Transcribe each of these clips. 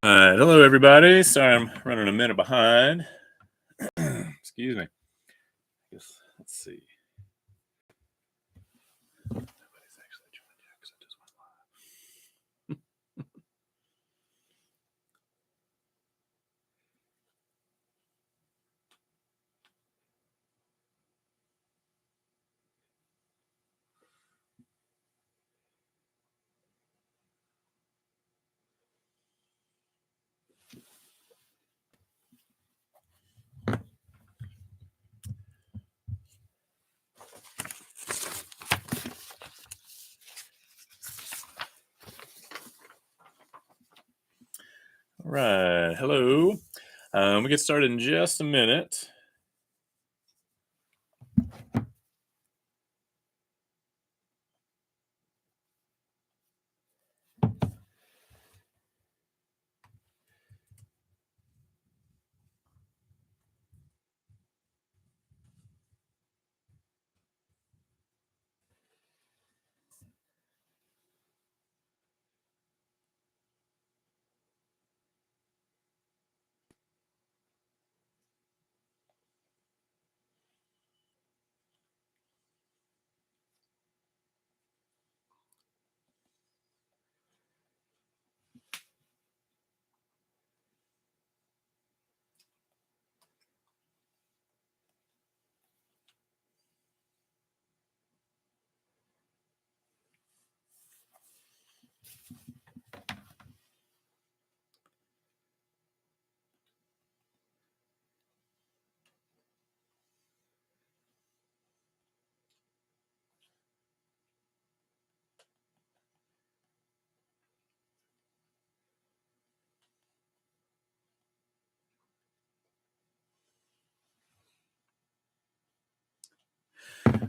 Hello everybody. Sorry, I'm running a minute behind. Excuse me. Let's see. Nobody's actually joined yet because I just went live. All right. Hello. We get started in just a minute.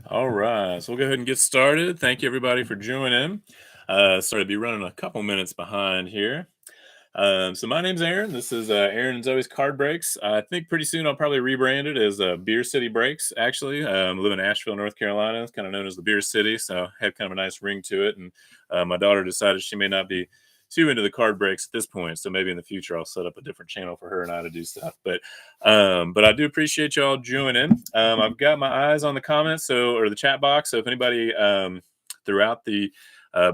All right. So we'll go ahead and get started. Thank you everybody for joining. Sorry to be running a couple minutes behind here. So my name's Aaron. This is Aaron and Zoe's Card Breaks. I think pretty soon I'll probably rebrand it as Beer City Breaks, actually. I live in Asheville, North Carolina. It's kind of known as the Beer City, so had kind of a nice ring to it. And my daughter decided she may not be too into the card breaks at this point, so maybe in the future I'll set up a different channel for her and I to do stuff. But I do appreciate y'all joining. I've got my eyes on the comments, or the chat box. So if anybody throughout the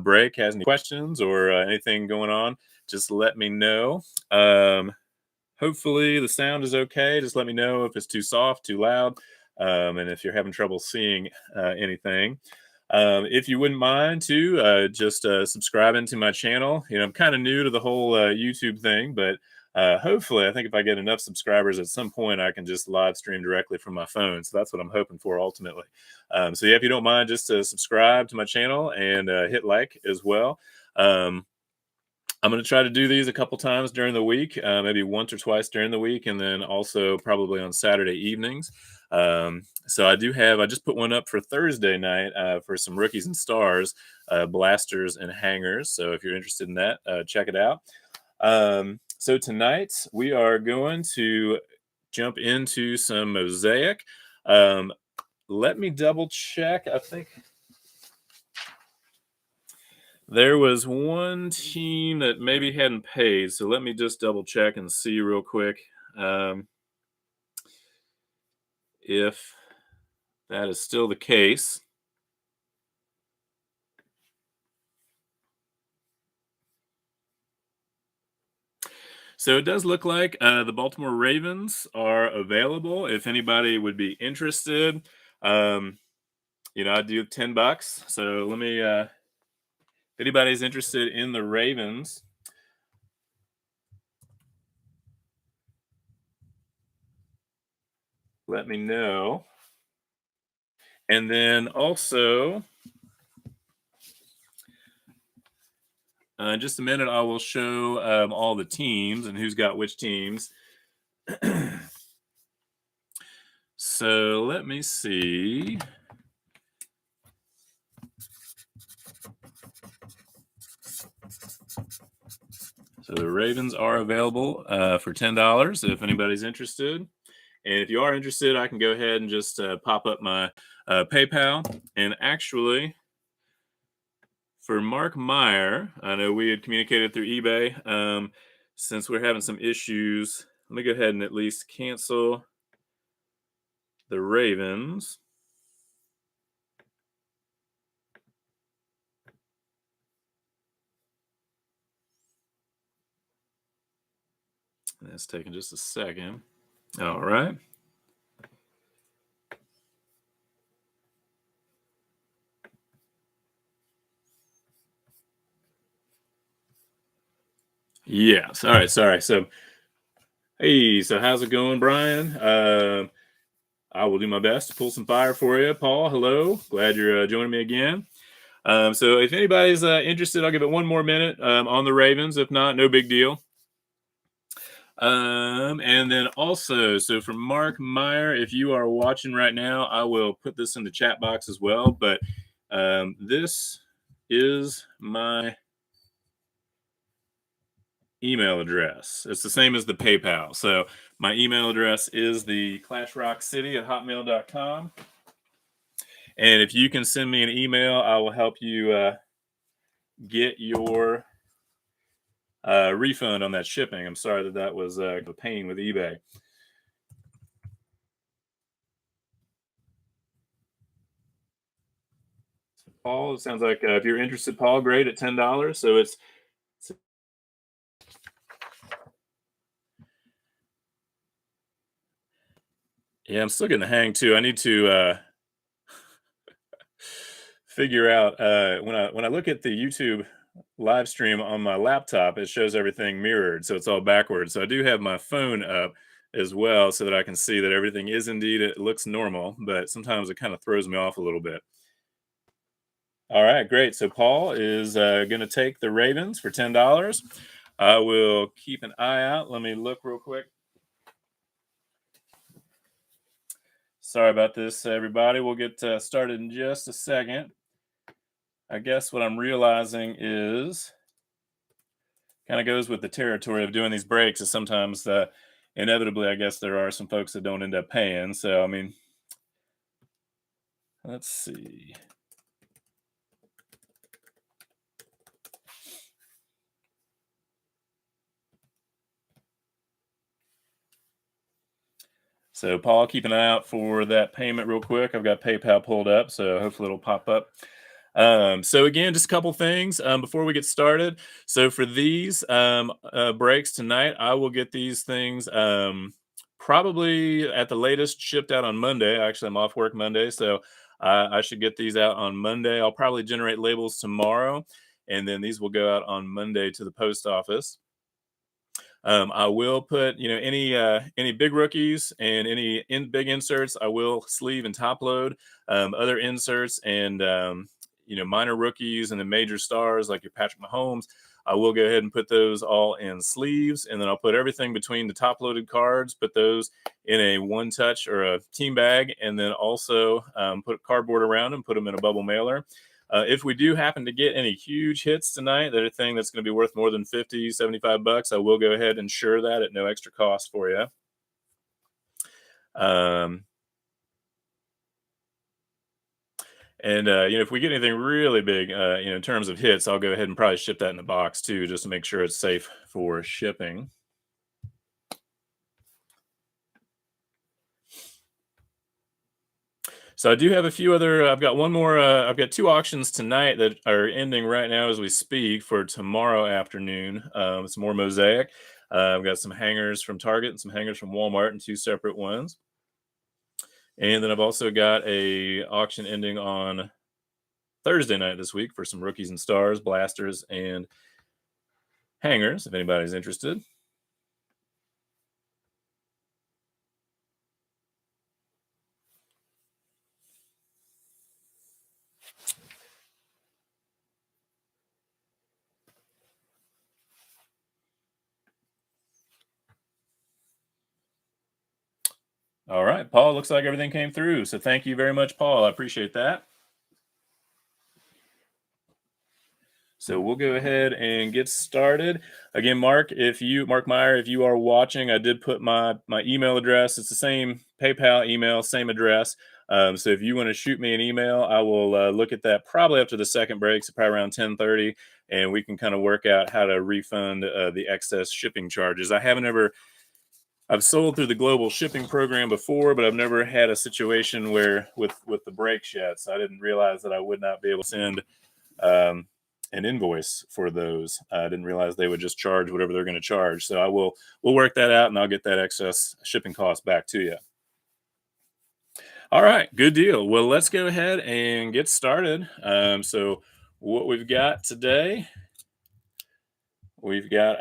break has any questions or anything going on, just let me know. Hopefully the sound is okay. Just let me know if it's too soft, too loud, and if you're having trouble seeing anything. If you wouldn't mind to just subscribing to my channel. I'm kind of new to the whole YouTube thing, but hopefully, I think if I get enough subscribers at some point, I can just live stream directly from my phone. So that's what I'm hoping for ultimately. So yeah, if you don't mind, just subscribe to my channel and hit like as well. I'm going to try to do these a couple times during the week, maybe once or twice during the week, and then also probably on Saturday evenings. So I just put one up for Thursday night for some rookies and stars, blasters and hangers. So if you're interested in that, check it out. So tonight we are going to jump into some Mosaic. Let me double check. I think there was one team that maybe hadn't paid, so let me just double check and see real quick if that is still the case. So it does look like the Baltimore Ravens are available if anybody would be interested. I do $10. So let me, if anybody's interested in the Ravens, let me know. And then also, in just a minute, I will show all the teams and who's got which teams. So let me see. So the Ravens are available for $10 if anybody's interested. And if you are interested, I can go ahead and just pop up my PayPal. And actually, for Mark Meyer, I know we had communicated through eBay. since we're having some issues, let me go ahead and at least cancel the Ravens. That's taking just a second. All right. Yes. All right. Sorry. So, hey, so how's it going, Brian? I will do my best to pull some fire for you. Paul, hello. Glad you're joining me again. So, if anybody's interested, I'll give it one more minute on the Ravens. If not, no big deal. And then also, so for Mark Meyer, if you are watching right now, I will put this in the chat box as well. But this is my email address. It's the same as the PayPal. So my email address is the clashrockcity@hotmail.com. And if you can send me an email, I will help you get your refund on that shipping. I'm sorry that was a pain with eBay. Paul, it sounds like if you're interested, Paul, great at $10. So it's yeah, I'm still getting the hang too. I need to figure out when I look at the YouTube live stream on my laptop, it shows everything mirrored, so it's all backwards. So I do have my phone up as well, so that I can see that everything is indeed it looks normal, but sometimes it kind of throws me off a little bit. All right, great. So Paul is going to take the Ravens for $10. I will keep an eye out. Let me look real quick. Sorry about this, everybody. We'll get started in just a second. I guess what I'm realizing is kind of goes with the territory of doing these breaks is sometimes inevitably, I guess there are some folks that don't end up paying. So, I mean, let's see. So, Paul, keep an eye out for that payment real quick. I've got PayPal pulled up, so hopefully it'll pop up. So again, just a couple things before we get started. So for these breaks tonight, I will get these things probably at the latest shipped out on Monday. Actually, I'm off work Monday, so I should get these out on Monday. I'll probably generate labels tomorrow, and then these will go out on Monday to the post office. I will put, any big rookies and any big inserts. I will sleeve and top load other inserts and minor rookies and the major stars like your Patrick Mahomes. I will go ahead and put those all in sleeves, and then I'll put everything between the top loaded cards. Put those in a one touch or a team bag, and then also put cardboard around them. Put them in a bubble mailer. If we do happen to get any huge hits tonight, that thing that's going to be worth more than 50, 75 bucks, I will go ahead and insure that at no extra cost for you. And if we get anything really big, in terms of hits, I'll go ahead and probably ship that in the box too, just to make sure it's safe for shipping. So I do have a few other. I've got one more. I've got two auctions tonight that are ending right now as we speak for tomorrow afternoon. Some more Mosaic. I've got some hangers from Target and some hangers from Walmart and two separate ones. And then I've also got a auction ending on Thursday night this week for some rookies and stars, blasters, and hangers. If anybody's interested. All right, Paul, looks like everything came through. So thank you very much, Paul. I appreciate that. So we'll go ahead and get started. Again, Mark Meyer, if you are watching, I did put my email address. It's the same PayPal email, same address. So if you want to shoot me an email, I will look at that probably after the second break, so probably around 10:30, and we can kind of work out how to refund the excess shipping charges. I've sold through the global shipping program before, but I've never had a situation where with the breaks yet. So I didn't realize that I would not be able to send um, an invoice for those. I didn't realize they would just charge whatever they're going to charge. So we'll work that out, and I'll get that excess shipping cost back to you. All right, good deal. Well, let's go ahead and get started. So what we've got today, we've got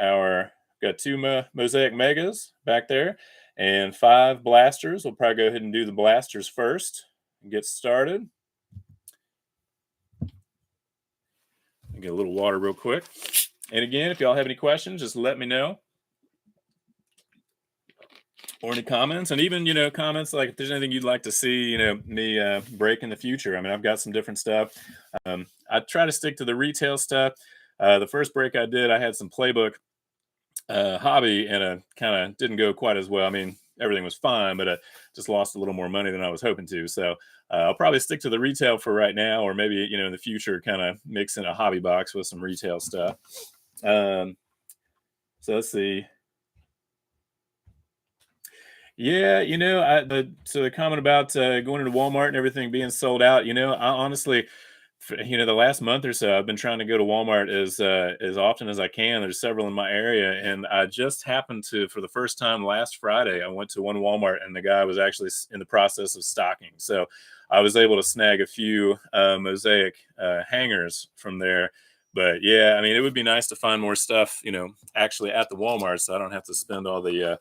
two Mosaic Megas back there and 5 blasters. We'll probably go ahead and do the blasters first and get started. Get a little water real quick. And again, if y'all have any questions, just let me know. Or any comments, and even comments like if there's anything you'd like to see me break in the future. I mean, I've got some different stuff. I try to stick to the retail stuff. The first break I did, I had some playbook hobby, and it kind of didn't go quite as well. I mean, everything was fine, but I just lost a little more money than I was hoping to. So I'll probably stick to the retail for right now, or maybe in the future kind of mix in a hobby box with some retail stuff. So let's see. Yeah, so the comment about going into Walmart and everything being sold out. I honestly, the last month or so, I've been trying to go to Walmart as often as I can. There's several in my area, and I just happened to, for the first time last Friday, I went to one Walmart, and the guy was actually in the process of stocking. So I was able to snag a few Mosaic hangers from there. But yeah, I mean, it would be nice to find more stuff, actually at the Walmart, so I don't have to spend all the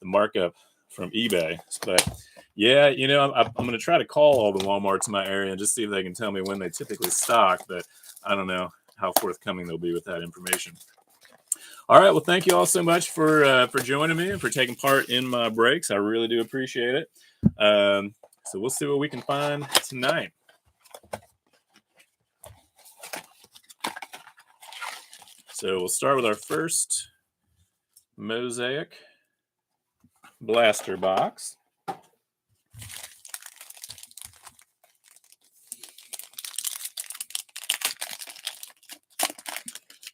markup from eBay. But yeah, I'm going to try to call all the Walmarts in my area and just see if they can tell me when they typically stock. But I don't know how forthcoming they'll be with that information. All right. Well, thank you all so much for joining me and for taking part in my breaks. I really do appreciate it. So we'll see what we can find tonight. So we'll start with our first Mosaic blaster box.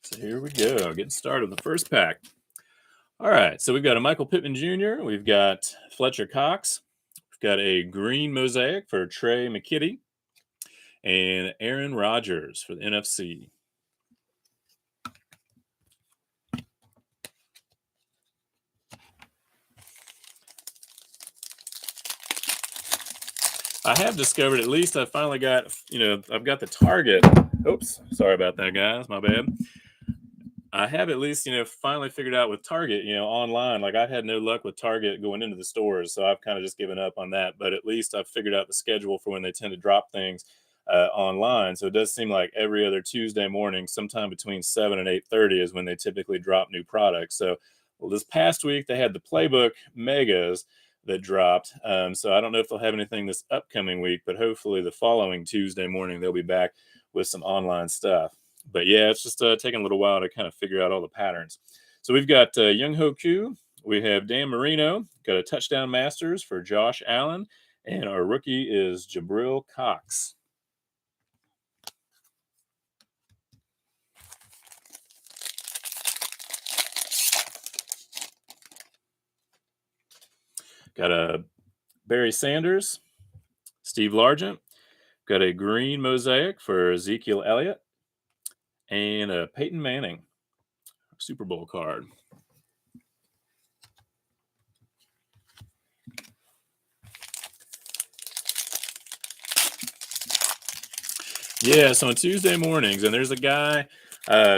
So here we go, getting started with the first pack. All right, so we've got a Michael Pittman Jr., we've got Fletcher Cox, we've got a green Mosaic for Trey McKitty, and Aaron Rodgers for the NFC. I have discovered, at least I finally got, I've got the target. Oops, sorry about that, guys. My bad. I have at least, finally figured out with Target, online. Like, I've had no luck with Target going into the stores, so I've kind of just given up on that. But at least I've figured out the schedule for when they tend to drop things online. So it does seem like every other Tuesday morning, sometime between 7 and 8:30 is when they typically drop new products. So, well, this past week they had the Playbook Megas that dropped. So I don't know if they'll have anything this upcoming week, but hopefully the following Tuesday morning they'll be back with some online stuff. But yeah, it's just taking a little while to kind of figure out all the patterns. So we've got Young Ho Koo, we have Dan Marino, got a touchdown masters for Josh Allen, and our rookie is Jabril Cox. Got a Barry Sanders, Steve Largent, got a green Mosaic for Ezekiel Elliott, and a Peyton Manning Super Bowl card. Yeah, so on Tuesday mornings, and there's a guy,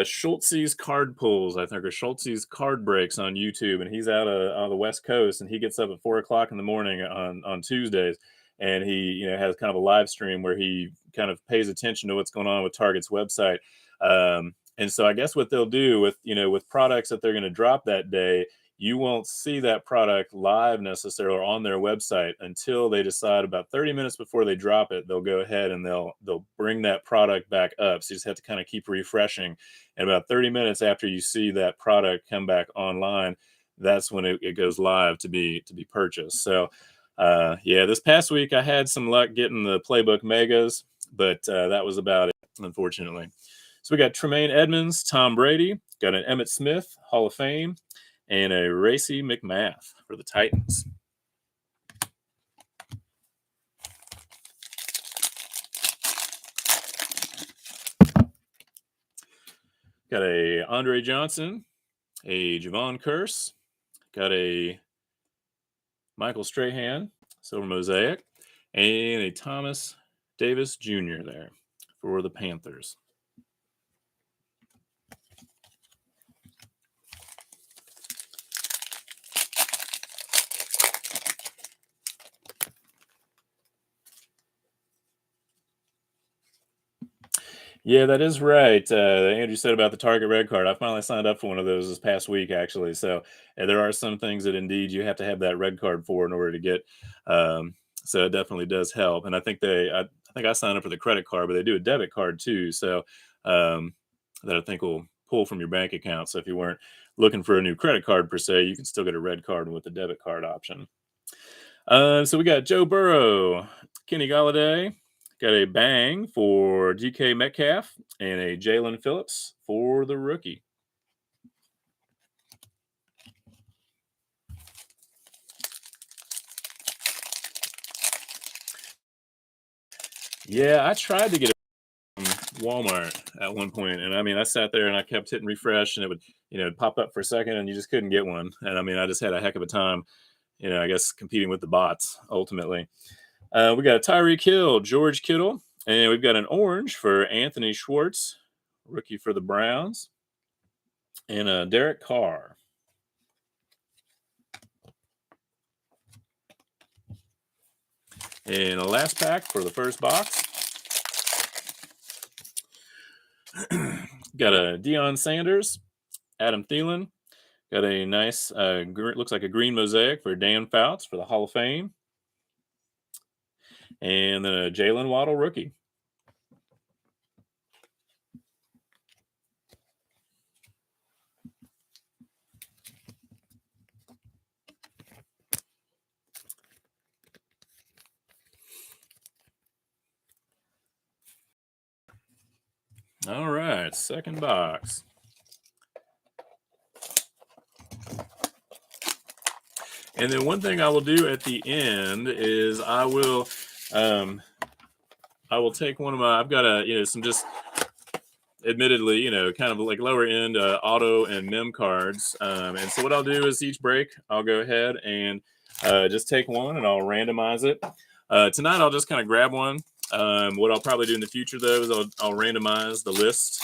Schultze's Card Pulls, I think, or Schultze's Card Breaks on YouTube, and he's out on the West Coast, and he gets up at 4 o'clock in the morning on Tuesdays, and he has kind of a live stream where he kind of pays attention to what's going on with Target's website. And so I guess what they'll do with products that they're going to drop that day, you won't see that product live necessarily or on their website until they decide about 30 minutes before they drop it. They'll go ahead and they'll bring that product back up. So you just have to kind of keep refreshing. And about 30 minutes after you see that product come back online, that's when it goes live to be purchased. So Yeah, this past week I had some luck getting the playbook megas, but that was about it, unfortunately. So we got Tremaine Edmonds, Tom Brady, got an Emmitt Smith, Hall of Fame, and a Racy McMath for the Titans. Got a Andre Johnson, a Javon Curse, got a Michael Strahan, silver mosaic, and a Thomas Davis Jr. there for the Panthers. Yeah, that is right. Andrew said about the Target Red Card. I finally signed up for one of those this past week, actually. So there are some things that indeed you have to have that red card for in order to get. So it definitely does help. And I think I signed up for the credit card, but they do a debit card too. So that I think will pull from your bank account. So if you weren't looking for a new credit card per se, you can still get a red card with the debit card option. So we got Joe Burrow, Kenny Galladay, got a bang for DK Metcalf, and a Jalen Phillips for the rookie. Yeah, I tried to get it from Walmart at one point, and I mean, I sat there and I kept hitting refresh, and it would, pop up for a second, and you just couldn't get one. And I mean, I just had a heck of a time, I guess competing with the bots ultimately. We got a Tyreek Hill, George Kittle, and we've got an orange for Anthony Schwartz, rookie for the Browns, and Derek Carr. And a last pack for the first box. Got a Deion Sanders, Adam Thielen. Got a nice, looks like a green mosaic for Dan Fouts for the Hall of Fame. And then a Jalen Waddle rookie. All right, second box. And then one thing I will do at the end is I will take one of my, I've got some just admittedly, kind of like lower end auto and mem cards. And so what I'll do is each break, I'll go ahead and just take one and I'll randomize it. Tonight, I'll just kind of grab one. What I'll probably do in the future, though, is I'll randomize the list.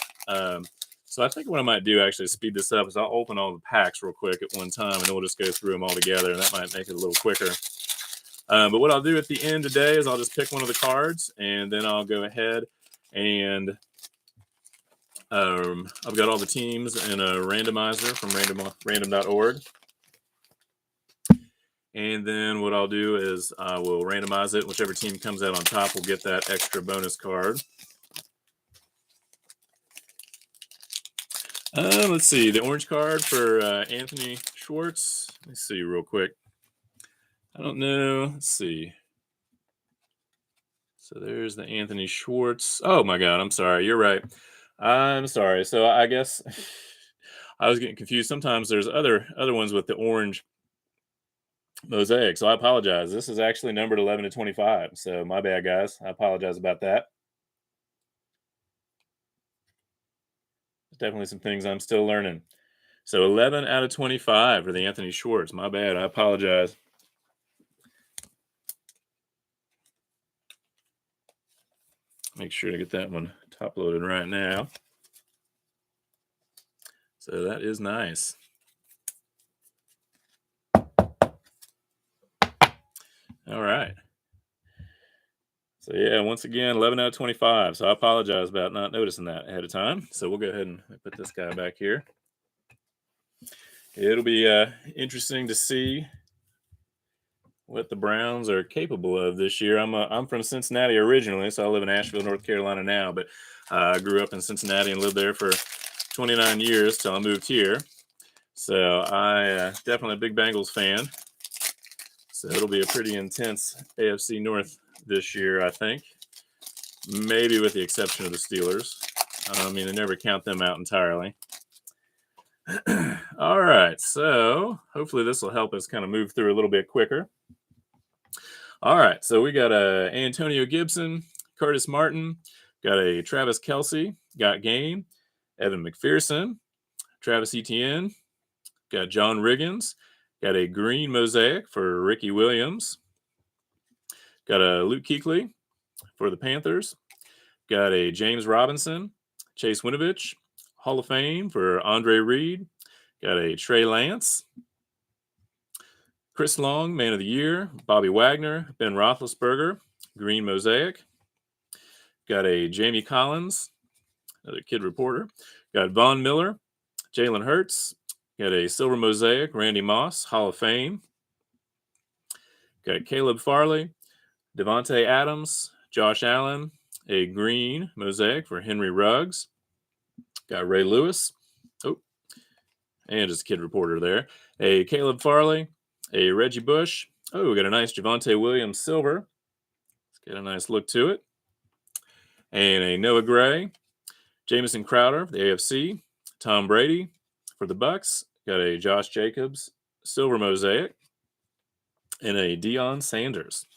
So I think what I might do actually to speed this up is I'll open all the packs real quick at one time, and then we'll just go through them all together, and that might make it a little quicker. But what I'll do at the end today is I'll just pick one of the cards, and then I'll go ahead and I've got all the teams in a randomizer from random.org. And then what I'll do is I will randomize it. Whichever team comes out on top will get that extra bonus card. Let's see. The orange card for Anthony Schwartz. Let's see real quick. I don't know. Let's see. So there's the Anthony Schwartz. Oh, my God. I'm sorry. You're right. I'm sorry. So I guess I was getting confused. Sometimes there's other ones with the orange mosaic. So I apologize. This is actually numbered 11 to 25. So my bad, guys. I apologize about that. There's definitely some things I'm still learning. So 11 out of 25 for the Anthony Schwartz. My bad. I apologize. Make sure to get that one top loaded right now. So that is nice. All right. So yeah, once again, 11 out of 25. So I apologize about not noticing that ahead of time. So we'll go ahead and put this guy back here. It'll be interesting to see what the Browns are capable of this year. I'm from Cincinnati originally, so I live in Asheville, North Carolina now, but I grew up in Cincinnati and lived there for 29 years till I moved here. So I definitely a big Bengals fan. So it'll be a pretty intense AFC North this year, I think. Maybe with the exception of the Steelers. I mean, I never count them out entirely. All right, so hopefully this will help us kind of move through a little bit quicker. All right, so we got Antonio Gibson, Curtis Martin, got a Travis Kelce, got Game, Evan McPherson, Travis Etienne, got John Riggins, got a green mosaic for Ricky Williams, got a Luke Kuechly for the Panthers, got a James Robinson, Chase Winovich, Hall of Fame for Andre Reed, got a Trey Lance, Chris Long, Man of the Year, Bobby Wagner, Ben Roethlisberger, green mosaic, got a Jamie Collins, another kid reporter, got Von Miller, Jalen Hurts, got a silver mosaic, Randy Moss, Hall of Fame, got Caleb Farley, Devontae Adams, Josh Allen, a green mosaic for Henry Ruggs, got Ray Lewis, and just a kid reporter there, a Caleb Farley, a Reggie Bush, we got a nice Javonte Williams silver, let's get a nice look to it, and a Noah Gray, Jamison Crowder for the AFC, Tom Brady for the Bucks, got a Josh Jacobs silver mosaic, and a Deion Sanders.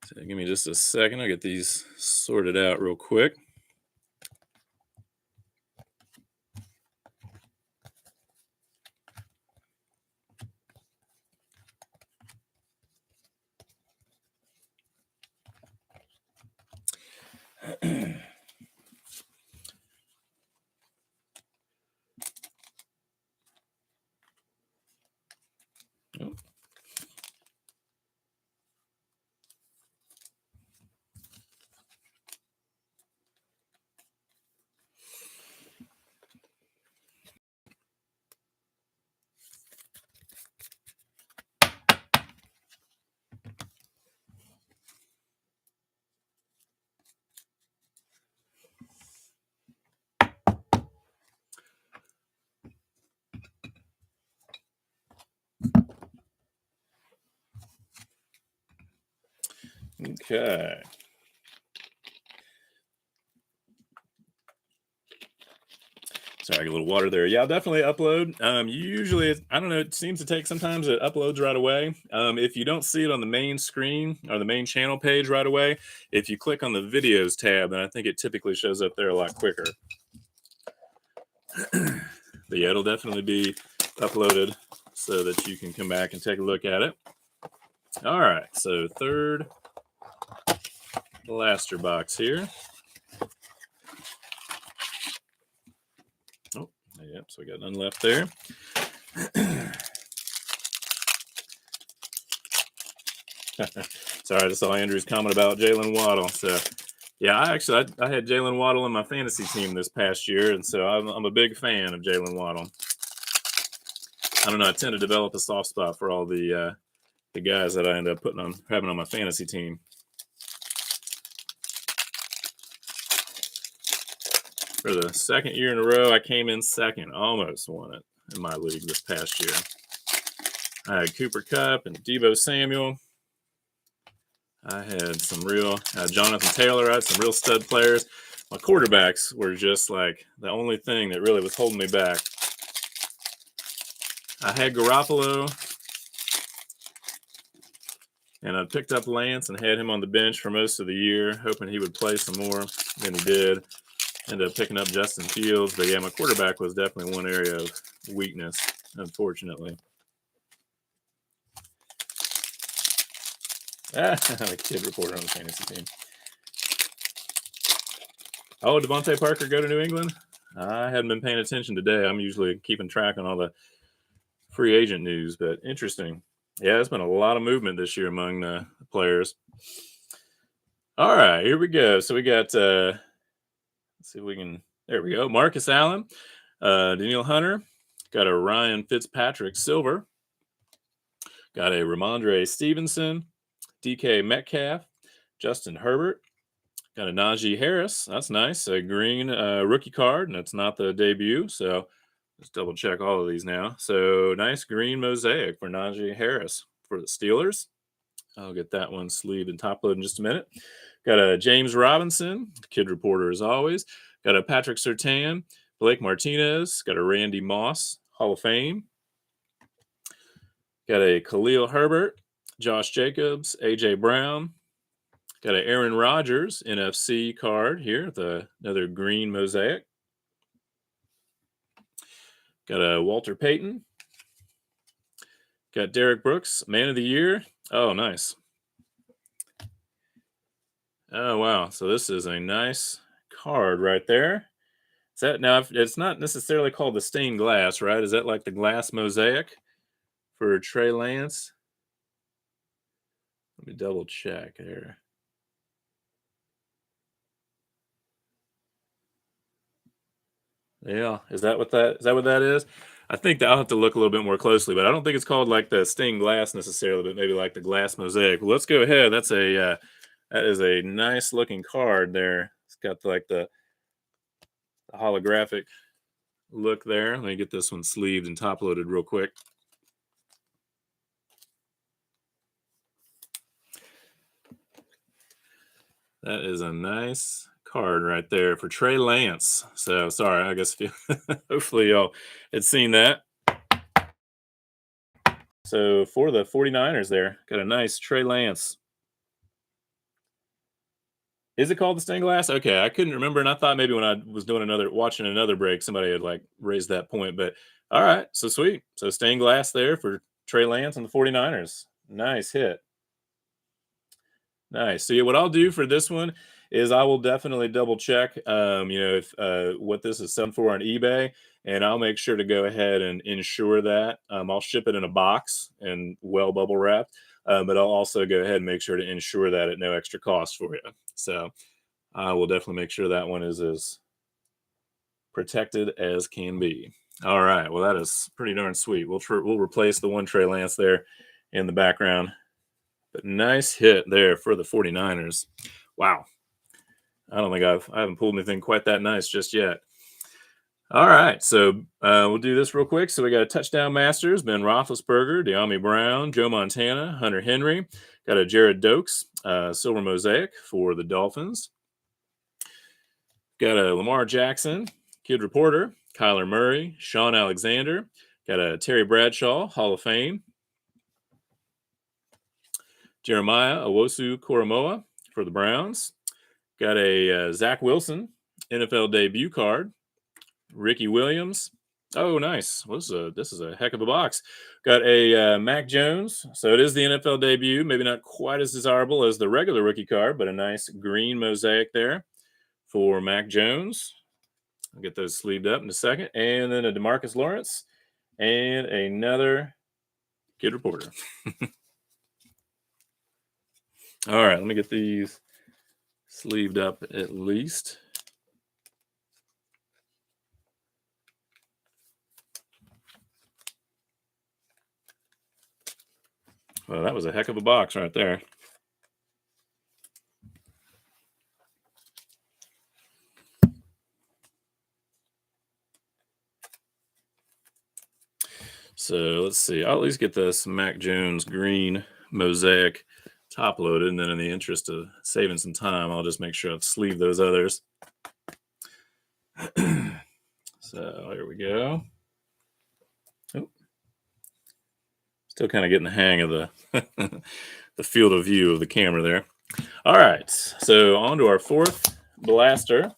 So give me just a second. I'll get these sorted out real quick. Okay. Sorry, I get a little water there. Yeah, I'll definitely upload. Usually, I don't know, it seems to take sometimes it uploads right away. If you don't see it on the main screen or the main channel page right away, if you click on the videos tab, then I think it typically shows up there a lot quicker. But yeah, it'll definitely be uploaded so that you can come back and take a look at it. All right, so third blaster box here. Oh, yep, so we got none left there. Sorry, I just saw Andrew's comment about Jalen Waddle. So, yeah, I had Jalen Waddle in my fantasy team this past year, and so I'm a big fan of Jalen Waddle. I don't know, I tend to develop a soft spot for all the guys that I end up having on my fantasy team. For the second year in a row, I came in second, almost won it in my league this past year. I had Cooper Kupp and Deebo Samuel. I had some real Jonathan Taylor. I had some real stud players. My quarterbacks were just like the only thing that really was holding me back. I had Garoppolo, and I picked up Lance and had him on the bench for most of the year, hoping he would play some more than he did. Ended up picking up Justin Fields, but yeah, my quarterback was definitely one area of weakness, unfortunately. A kid reporter on the fantasy team. Oh, Devontae Parker go to New England? I hadn't been paying attention today. I'm usually keeping track on all the free agent news, but interesting. Yeah, there's been a lot of movement this year among the players. All right, here we go. So we got, let's see if we can, there we go. Marcus Allen, Daniil Hunter, got a Ryan Fitzpatrick silver, got a Ramondre Stevenson, DK Metcalf, Justin Herbert, Got a Najee Harris. That's nice. A green rookie card, and it's not the debut. So let's double check all of these now. So nice green mosaic for Najee Harris for the Steelers. I'll get that one sleeved and top loaded in just a minute. Got a James Robinson, kid reporter as always. Got a Patrick Surtain, Blake Martinez. Got a Randy Moss, Hall of Fame. Got a Khalil Herbert, Josh Jacobs, AJ Brown. Got a Aaron Rodgers NFC card here, another green mosaic. Got a Walter Payton. Got Derek Brooks, Man of the Year. Oh, nice. Oh, wow. So this is a nice card right there. Is that now? It's not necessarily called the stained glass, right? Is that like the glass mosaic for Trey Lance? Let me double check here. Yeah, is that what that is? I think that I'll have to look a little bit more closely, but I don't think it's called like the stained glass necessarily, but maybe like the glass mosaic. Well, let's go ahead. That is a nice looking card there. It's got like the holographic look there. Let me get this one sleeved and top loaded real quick. That is a nice card right there for Trey Lance. So sorry, I guess hopefully y'all had seen that. So for the 49ers there, got a nice Trey Lance. Is it called the stained glass? Okay, I couldn't remember, and I thought maybe when I was watching another break, somebody had like raised that point. But all right, so sweet. So stained glass there for Trey Lance and the 49ers. Nice hit. Nice. So yeah, what I'll do for this one is I will definitely double check, if what this is selling for on eBay, and I'll make sure to go ahead and ensure that I'll ship it in a box and well bubble wrapped, but I'll also go ahead and make sure to ensure that at no extra cost for you. So I will definitely make sure that one is as protected as can be. All right. Well, that is pretty darn sweet. We'll replace the one Trey Lance there in the background. But nice hit there for the 49ers. Wow. I don't think I haven't pulled anything quite that nice just yet. All right. So we'll do this real quick. So we got a touchdown masters, Ben Roethlisberger, De'Ami Brown, Joe Montana, Hunter Henry. Got a Jared Dokes, silver mosaic for the Dolphins. Got a Lamar Jackson, kid reporter, Kyler Murray, Sean Alexander. Got a Terry Bradshaw, Hall of Fame. Jeremiah Owusu Koromoa for the Browns. Got a Zach Wilson NFL debut card. Ricky Williams. Oh, nice. Well, this is a heck of a box. Got a Mac Jones. So it is the NFL debut. Maybe not quite as desirable as the regular rookie card, but a nice green mosaic there for Mac Jones. I'll get those sleeved up in a second. And then a DeMarcus Lawrence and another kid reporter. All right, let me get these sleeved up at least. Well, that was a heck of a box right there. So let's see. I'll at least get this Mac Jones green mosaic top loaded. And then in the interest of saving some time, I'll just make sure I've sleeved those others. So here we go. Oh. Still kind of getting the hang of the the field of view of the camera there. All right. So on to our fourth blaster.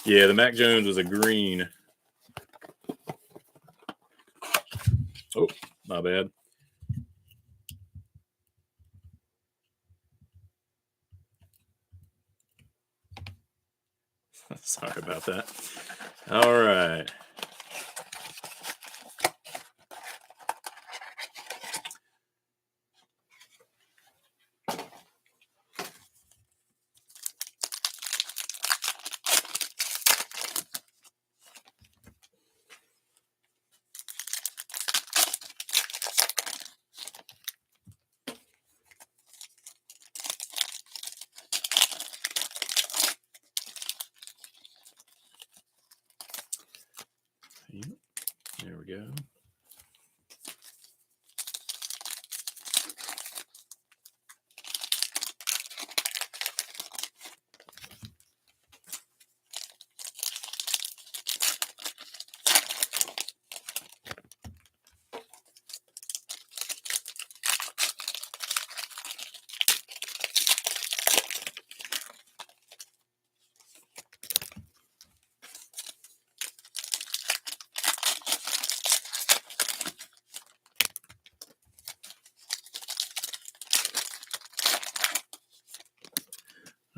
Yeah, the Mac Jones was a green. Oh, my bad. Sorry about that. All right.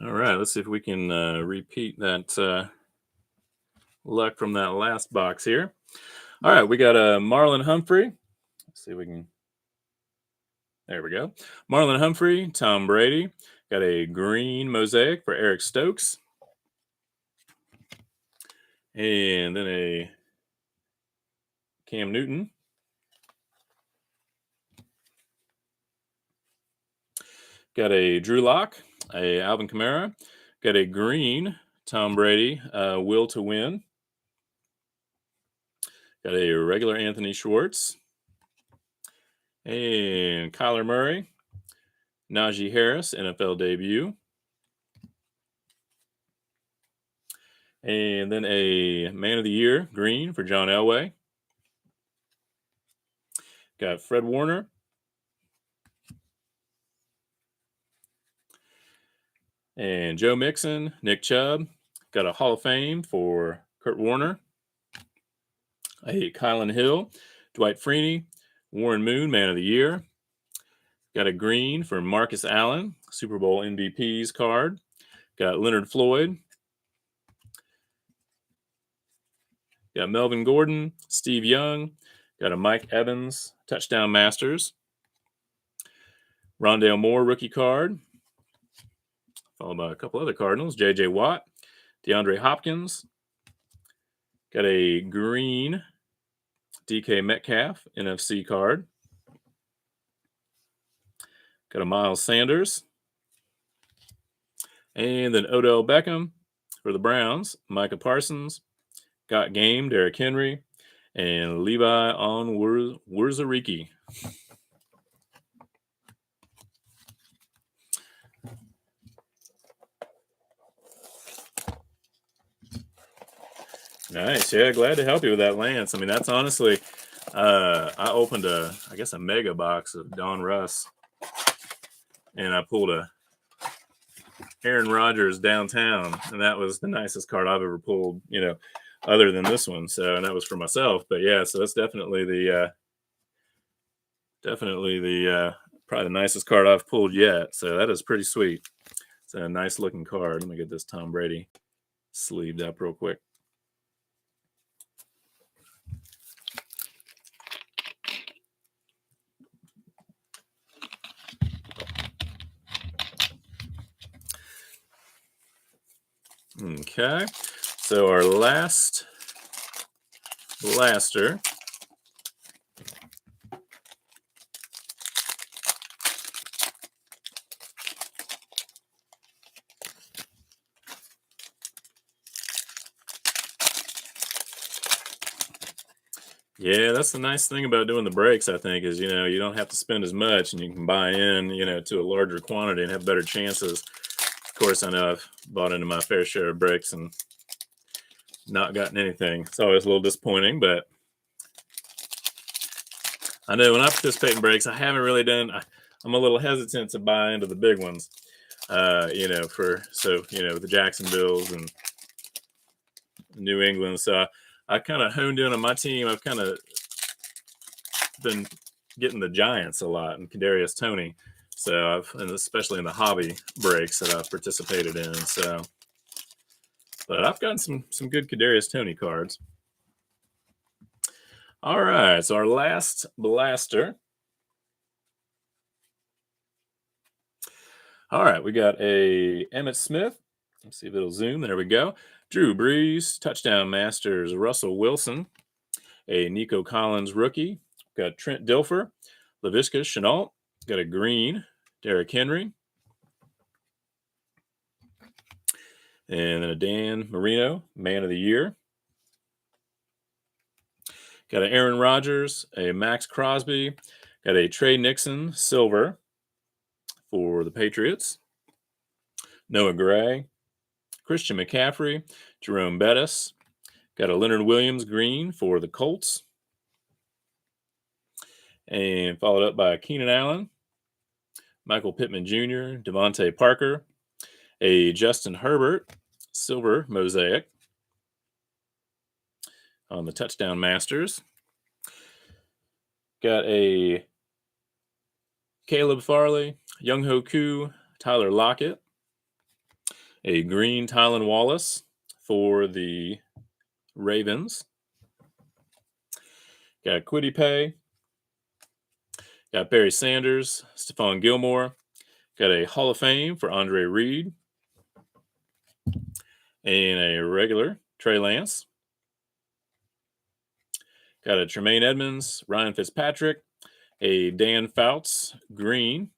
All right, let's see if we can repeat that luck from that last box here. All right, we got a Marlon Humphrey. Let's see if we can. There we go. Marlon Humphrey, Tom Brady. Got a green Mosaic for Eric Stokes. And then a Cam Newton. Got a Drew Lock, a Alvin Kamara. Got a green Tom Brady, Will to Win. Got a regular Anthony Schwartz. And Kyler Murray, Najee Harris, NFL debut. And then a Man of the Year, green for John Elway. Got Fred Warner. And Joe Mixon, Nick Chubb. Got a Hall of Fame for Kurt Warner. A Kylan Hill, Dwight Freeney, Warren Moon, Man of the Year. Got a green for Marcus Allen, Super Bowl MVP's card. Got Leonard Floyd. Got Melvin Gordon, Steve Young. Got a Mike Evans, Touchdown Masters. Rondale Moore, rookie card. Followed by a couple other Cardinals. J.J. Watt, DeAndre Hopkins. Got a green DK Metcalf, NFC card. Got a Miles Sanders. And then Odell Beckham for the Browns. Micah Parsons. Got Game, Derrick Henry. And Levi on Wurzariki. Nice. Yeah, glad to help you with that, Lance. I mean, that's honestly, I opened a mega box of Don Russ, and I pulled a Aaron Rodgers downtown, and that was the nicest card I've ever pulled, other than this one. So, and that was for myself. But yeah, so that's definitely the probably the nicest card I've pulled yet. So that is pretty sweet. It's a nice looking card. Let me get this Tom Brady sleeved up real quick. Okay, so our last blaster Yeah, that's the nice thing about doing the breaks, I think, is, you don't have to spend as much and you can buy in, to a larger quantity and have better chances. Of course, I know I've bought into my fair share of breaks and not gotten anything. It's always a little disappointing, but I know when I participate in breaks, I haven't really I'm a little hesitant to buy into the big ones, the Jacksonvilles and New England. So I kind of honed in on my team. I've kind of been getting the Giants a lot and Kadarius Toney. So and especially in the hobby breaks that I've participated in. So, but I've gotten some good Kadarius Toney cards. All right, so our last blaster. All right, we got a Emmitt Smith. Let's see if it'll zoom. There we go. Drew Brees, Touchdown Masters, Russell Wilson, a Nico Collins rookie. Got Trent Dilfer, Laviska Shenault. Got a green, Derrick Henry. And then a Dan Marino, Man of the Year. Got an Aaron Rodgers, a Max Crosby. Got a Trey Nixon silver for the Patriots. Noah Gray, Christian McCaffrey, Jerome Bettis. Got a Leonard Williams green for the Colts. And followed up by Keenan Allen, Michael Pittman Jr., Devontae Parker, a Justin Herbert silver mosaic on the touchdown masters. Got a Caleb Farley, Younghoe Koo, Tyler Lockett, a green Tylan Wallace for the Ravens. Got Kwity Paye. Got Barry Sanders, Stephon Gilmore. Got a Hall of Fame for Andre Reed. And a regular Trey Lance. Got a Tremaine Edmonds, Ryan Fitzpatrick, a Dan Fouts green,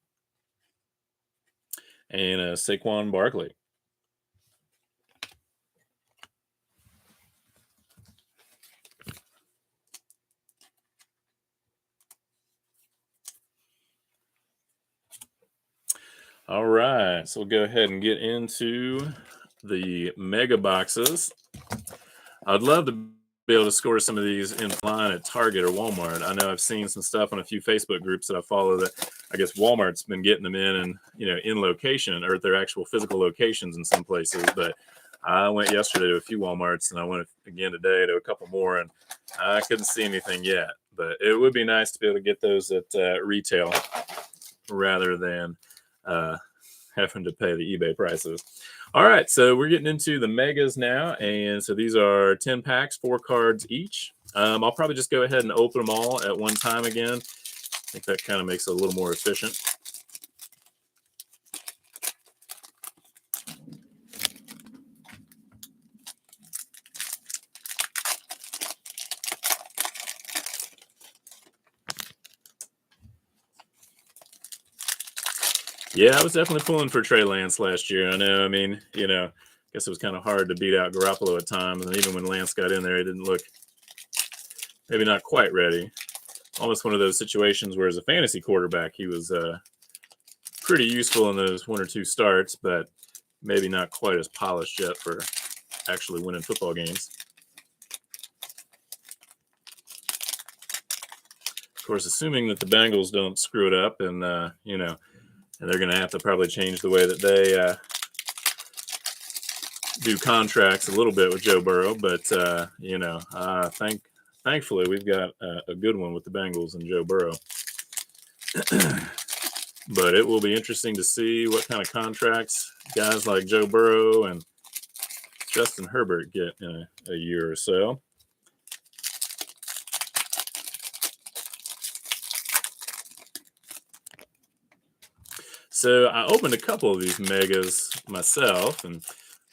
and a Saquon Barkley. All right, so we'll go ahead and get into the mega boxes. I'd love to be able to score some of these in line at Target or Walmart. I know I've seen some stuff on a few Facebook groups that I follow that I guess Walmart's been getting them in and, in location or at their actual physical locations in some places. But I went yesterday to a few Walmarts and I went again today to a couple more and I couldn't see anything yet. But it would be nice to be able to get those at retail rather than having to pay the eBay prices. All right, so we're getting into the megas now, and so these are 10 packs, 4 cards each. I'll probably just go ahead and open them all at one time again. I think that kind of makes it a little more efficient. Yeah, I was definitely pulling for Trey Lance last year. I know. I mean, I guess it was kind of hard to beat out Garoppolo at times. And even when Lance got in there, he didn't look maybe not quite ready. Almost one of those situations where as a fantasy quarterback, he was pretty useful in those 1 or 2 starts, but maybe not quite as polished yet for actually winning football games. Of course, assuming that the Bengals don't screw it up and, and they're going to have to probably change the way that they do contracts a little bit with Joe Burrow. But, thankfully, we've got a good one with the Bengals and Joe Burrow. But it will be interesting to see what kind of contracts guys like Joe Burrow and Justin Herbert get in a year or so. So I opened a couple of these megas myself, and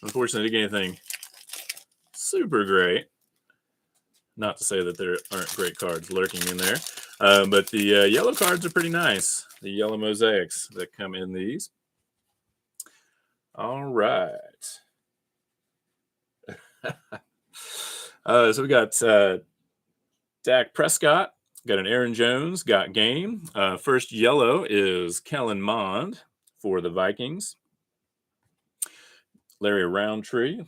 unfortunately, I didn't get anything super great. Not to say that there aren't great cards lurking in there, but the yellow cards are pretty nice. The yellow mosaics that come in these. All right. So we got Dak Prescott. Got an Aaron Jones, got game. First yellow is Kellen Mond for the Vikings. Larry Roundtree,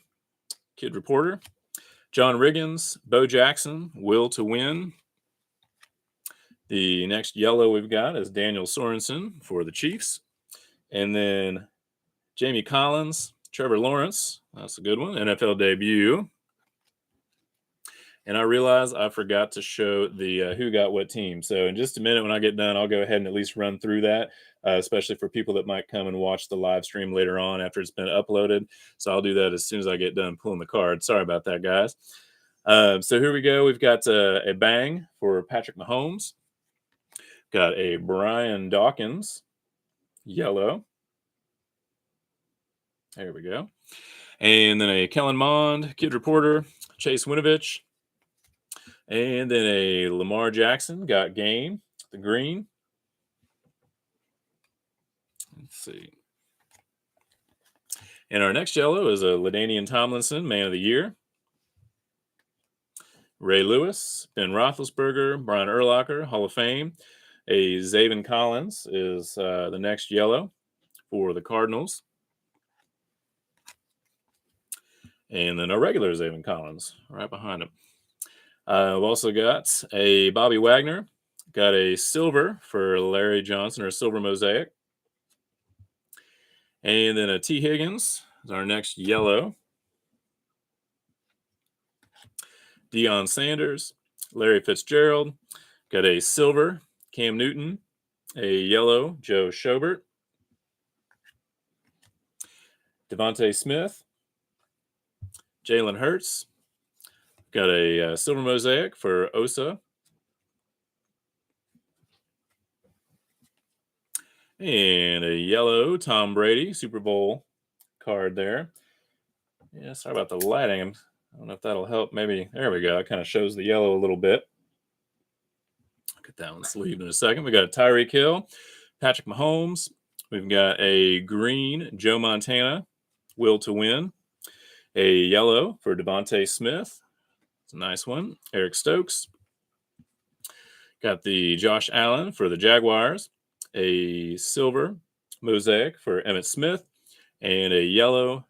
Kid Reporter. John Riggins, Bo Jackson, Will to Win. The next yellow we've got is Daniel Sorensen for the Chiefs. And then Jamie Collins, Trevor Lawrence. That's a good one. NFL debut. And I realize I forgot to show the who got what team. So in just a minute when I get done, I'll go ahead and at least run through that, especially for people that might come and watch the live stream later on after it's been uploaded. So I'll do that as soon as I get done pulling the card. Sorry about that, guys. So here we go. We've got a bang for Patrick Mahomes. Got a Brian Dawkins, yellow. There we go. And then a Kellen Mond, Kid Reporter, Chase Winovich. And then a Lamar Jackson, got game, the green. Let's see. And our next yellow is a LaDainian Tomlinson, Man of the Year. Ray Lewis, Ben Roethlisberger, Brian Urlacher, Hall of Fame. A Zaven Collins is the next yellow for the Cardinals. And then a regular Zaven Collins right behind him. We've also got a Bobby Wagner. Got a silver for Larry Johnson, or a silver Mosaic. And then a T. Higgins is our next yellow. Deion Sanders, Larry Fitzgerald. Got a silver Cam Newton, a yellow Joe Schobert. Devontae Smith, Jalen Hurts. Got a silver Mosaic for Osa. And a yellow Tom Brady Super Bowl card there. Yeah, sorry about the lighting. I don't know if that'll help. Maybe, there we go. It kind of shows the yellow a little bit. I'll get that one sleeved in a second. We got a Tyreek Hill, Patrick Mahomes. We've got a green Joe Montana, Will to Win. A yellow for Devontae Smith. It's a nice one. Eric Stokes. Got the Josh Allen for the Jaguars. A silver Mosaic for Emmitt Smith. And a yellow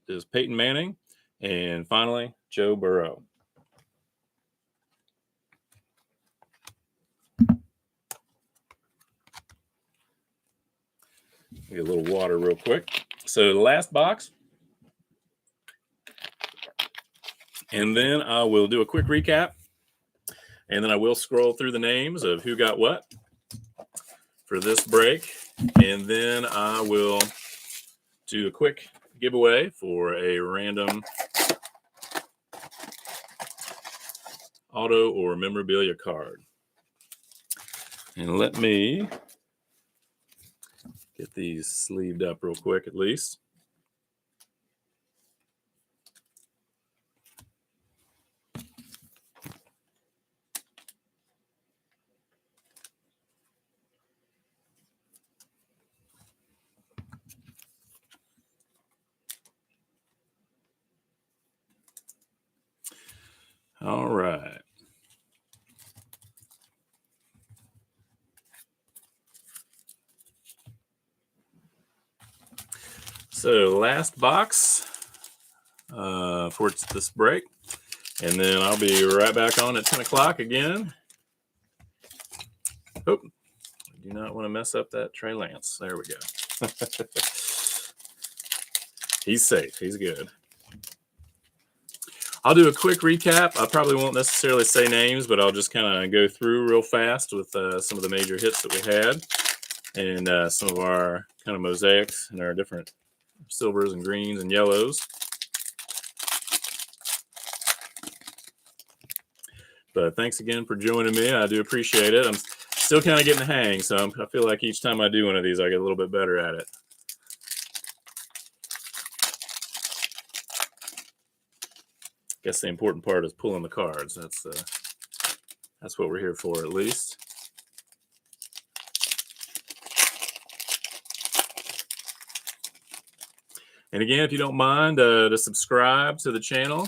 is Peyton Manning. And finally, Joe Burrow. Get a little water real quick. So the last box. And then I will do a quick recap. And then I will scroll through the names of who got what for this break. And then I will do a quick giveaway for a random auto or memorabilia card. And let me get these sleeved up real quick at least. All right. So last box for this break. And then I'll be right back on at 10 o'clock again. Oh, I do not want to mess up that Trey Lance. There we go. He's safe. He's good. I'll do a quick recap. I probably won't necessarily say names, but I'll just kind of go through real fast with some of the major hits that we had and some of our kind of mosaics and our different silvers and greens and yellows. But thanks again for joining me. I do appreciate it. I'm still kind of getting the hang, so I feel like each time I do one of these, I get a little bit better at it. Guess the important part is pulling the cards. That's what we're here for, at least. And again, if you don't mind, to subscribe to the channel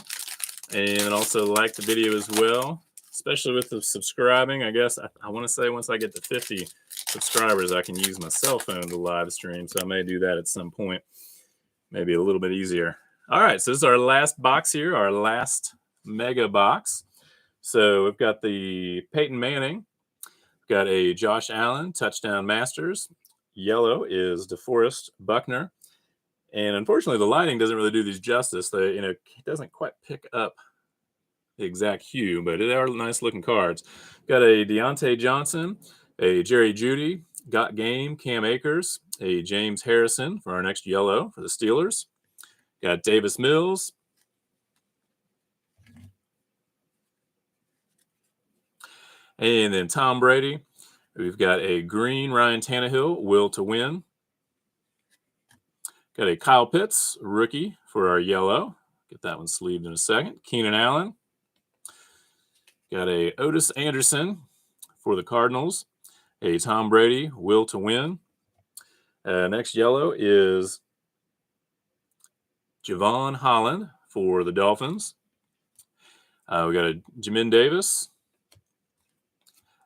and also like the video as well, especially with the subscribing. I guess I want to say once I get to 50 subscribers, I can use my cell phone to live stream. So I may do that at some point, maybe a little bit easier. All right, so this is our last box here, our last mega box. So we've got the Peyton Manning, we've got a Josh Allen touchdown masters. Yellow is DeForest Buckner. And unfortunately, the lighting doesn't really do these justice. It doesn't quite pick up the exact hue, but they are nice looking cards. Got a Deontay Johnson, a Jerry Jeudy, Got Game, Cam Akers, a James Harrison for our next yellow for the Steelers. Got Davis Mills. And then Tom Brady. We've got a green Ryan Tannehill, Will to Win. Got a Kyle Pitts, rookie for our yellow. Get that one sleeved in a second. Keenan Allen. Got a Otis Anderson for the Cardinals. A Tom Brady, Will to Win. Next yellow is Javon Holland for the Dolphins. We got a Jamin Davis,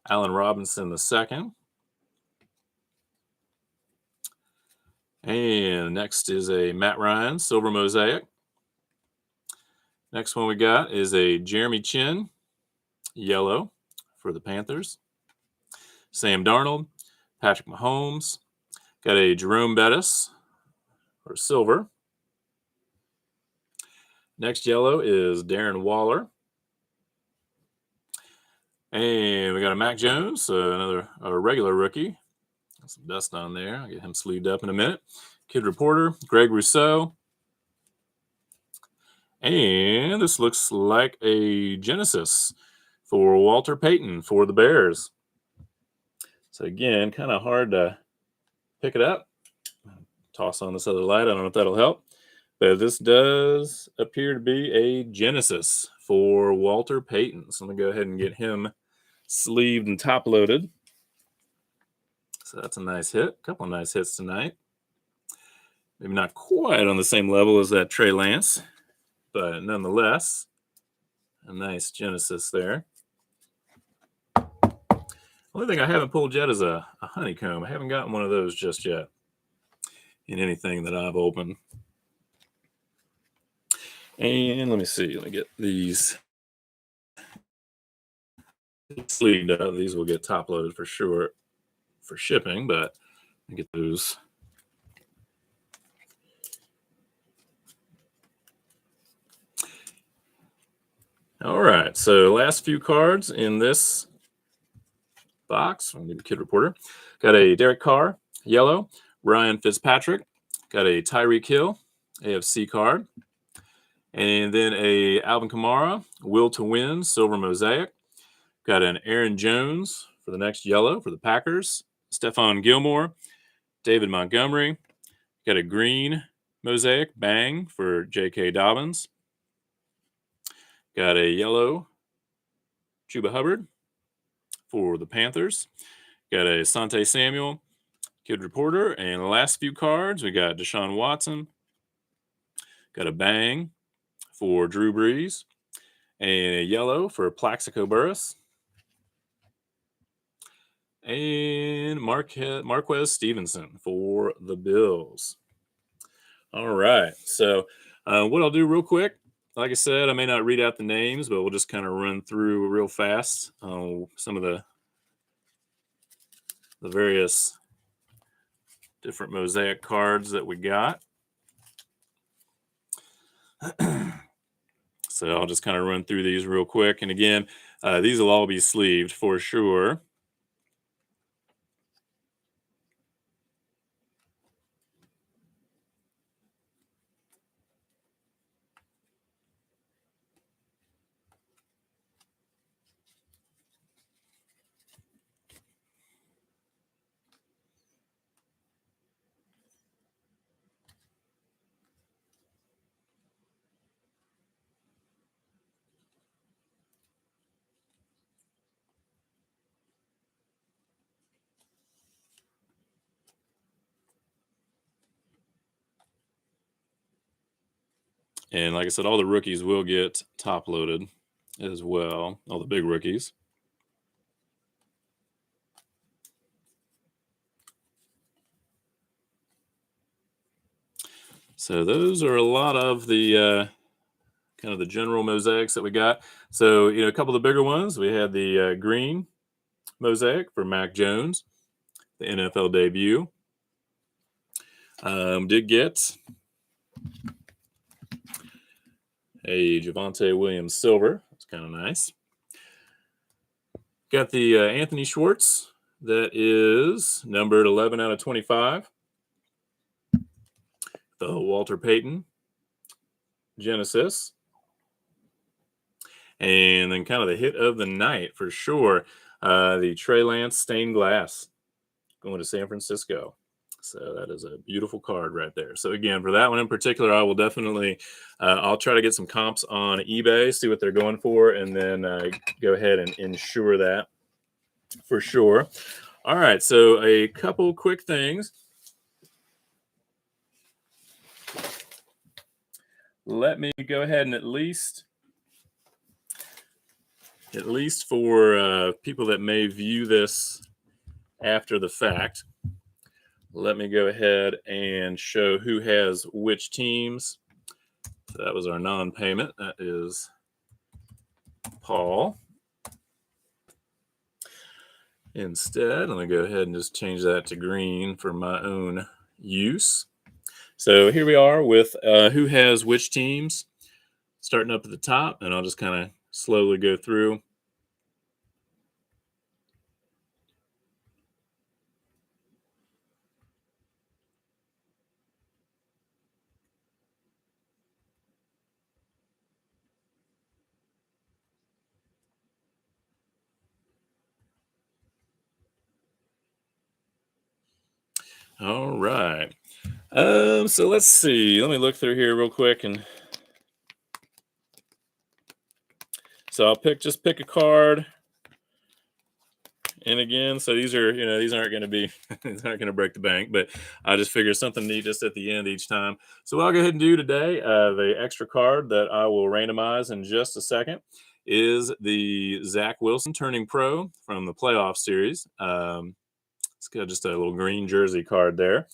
Allen Robinson II. And next is a Matt Ryan silver mosaic. Next one we got is a Jeremy Chin yellow for the Panthers. Sam Darnold, Patrick Mahomes. Got a Jerome Bettis for silver. Next yellow is Darren Waller. And we got a Mac Jones, another regular rookie. Got some dust on there. I'll get him sleeved up in a minute. Kid Reporter, Greg Rousseau. And this looks like a Genesis for Walter Payton for the Bears. So again, kind of hard to pick it up. Toss on this other light. I don't know if that'll help. But this does appear to be a Genesis for Walter Payton. So I'm going to go ahead and get him sleeved and top loaded. So that's a nice hit. A couple of nice hits tonight. Maybe not quite on the same level as that Trey Lance, but nonetheless, a nice Genesis there. Only thing I haven't pulled yet is a honeycomb. I haven't gotten one of those just yet in anything that I've opened. And let me see. Let me get these sleeved up. These will get top loaded for sure for shipping, but I get those. All right. So last few cards in this box. I'll need a Kid Reporter. Got a Derek Carr yellow, Ryan Fitzpatrick. Got a Tyreek Hill AFC card. And then a Alvin Kamara, Will to Win, silver mosaic. Got an Aaron Jones for the next yellow for the Packers. Stephon Gilmore, David Montgomery. Got a green mosaic, bang, for J.K. Dobbins. Got a yellow Chuba Hubbard for the Panthers. Got a Asante Samuel, Kid Reporter. And the last few cards, we got Deshaun Watson. Got a bang for Drew Brees. And a yellow for Plaxico Burress. And Marquez Stevenson for the Bills. All right. So what I'll do real quick, like I said, I may not read out the names, but we'll just kind of run through real fast some of the various different mosaic cards that we got. So I'll just kind of run through these real quick. And again, these will all be sleeved for sure. And like I said, all the rookies will get top loaded as well, all the big rookies. So those are a lot of the kind of the general mosaics that we got. So, a couple of the bigger ones, we had the green mosaic for Mac Jones, the NFL debut. Did get a Javonte Williams silver. That's kind of nice. Got the Anthony Schwartz. That is numbered 11 out of 25. The Walter Payton Genesis. And then kind of the hit of the night for sure. The Trey Lance stained glass going to San Francisco. So that is a beautiful card right there. So again, for that one in particular, I will definitely, I'll try to get some comps on eBay, see what they're going for, and then go ahead and insure that for sure. All right, so a couple quick things. Let me go ahead and at least for people that may view this after the fact, let me go ahead and show who has which teams. So that was our non-payment. That is Paul. Instead, let me go ahead and just change that to green for my own use. So here we are with who has which teams, starting up at the top, and I'll just kind of slowly go through. All right. So let's see. Let me look through here real quick, and so I'll pick a card. And again, so these aren't going to be, these aren't going to break the bank, but I just figure something neat just at the end each time. So what I'll go ahead and do today, the extra card that I will randomize in just a second is the Zach Wilson turning pro from the playoff series. It's got just a little green jersey card there.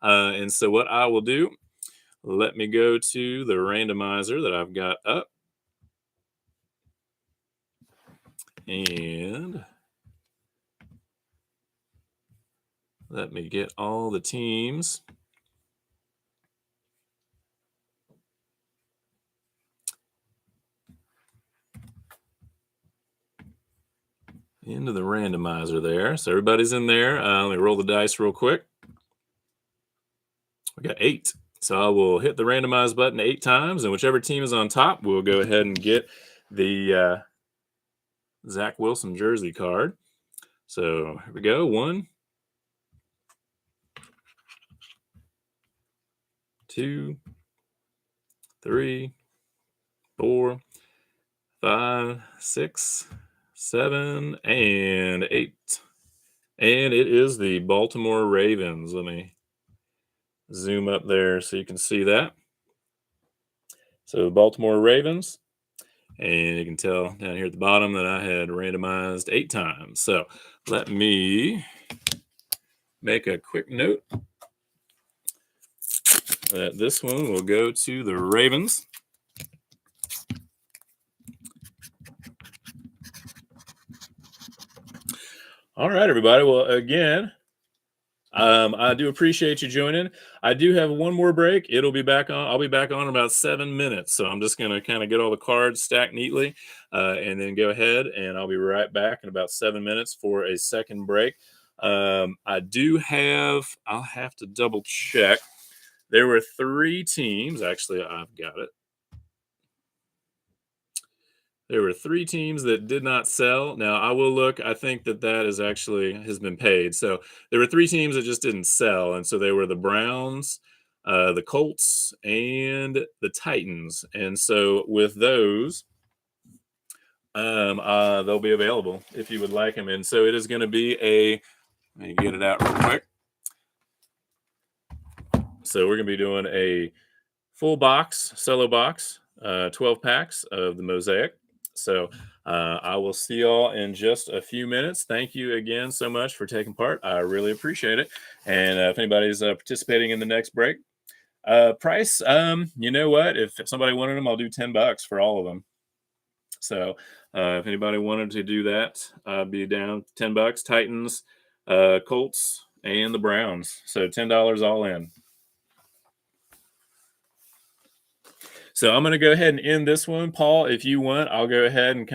And so what I will do, let me go to the randomizer that I've got up. And let me get all the teams. Into the randomizer there. So everybody's in there. Let me roll the dice real quick. We got 8. So I will hit the randomize button 8 times, and whichever team is on top, we'll go ahead and get the Zach Wilson jersey card. So here we go. 1, 2, 3, 4, 5, 6, 7, and 8. And it is the Baltimore Ravens. Let me zoom up there so you can see that. So the Baltimore Ravens. And you can tell down here at the bottom that I had randomized 8 times. So let me make a quick note that this one will go to the Ravens. All right, everybody. Well, again, I do appreciate you joining. I do have one more break. It'll be back on. I'll be back on in about 7 minutes. So I'm just going to kind of get all the cards stacked neatly and then go ahead, and I'll be right back in about 7 minutes for a second break. I'll have to double check. There were 3 teams. Actually, I've got it. There were 3 teams that did not sell. Now, I will look. I think that has been paid. So there were 3 teams that just didn't sell. And so they were the Browns, the Colts, and the Titans. And so with those, they'll be available if you would like them. And so it is going to be let me get it out real quick. So we're going to be doing a full box, solo box, 12 packs of the Mosaic. So I will see y'all in just a few minutes. Thank you again so much for taking part. I really appreciate it. And if anybody's participating in the next break, price, you know what? If somebody wanted them, I'll do $10 for all of them. So if anybody wanted to do that, I'd be down $10. Titans, Colts, and the Browns. So $10 all in. So I'm going to go ahead and end this one. Paul, if you want, I'll go ahead and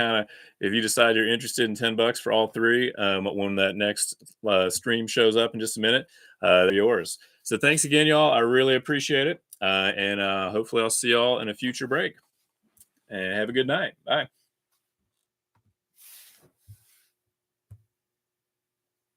if you decide you're interested in $10 for all 3, when that next stream shows up in just a minute, they're yours. So thanks again, y'all. I really appreciate it. And hopefully I'll see y'all in a future break. And have a good night. Bye.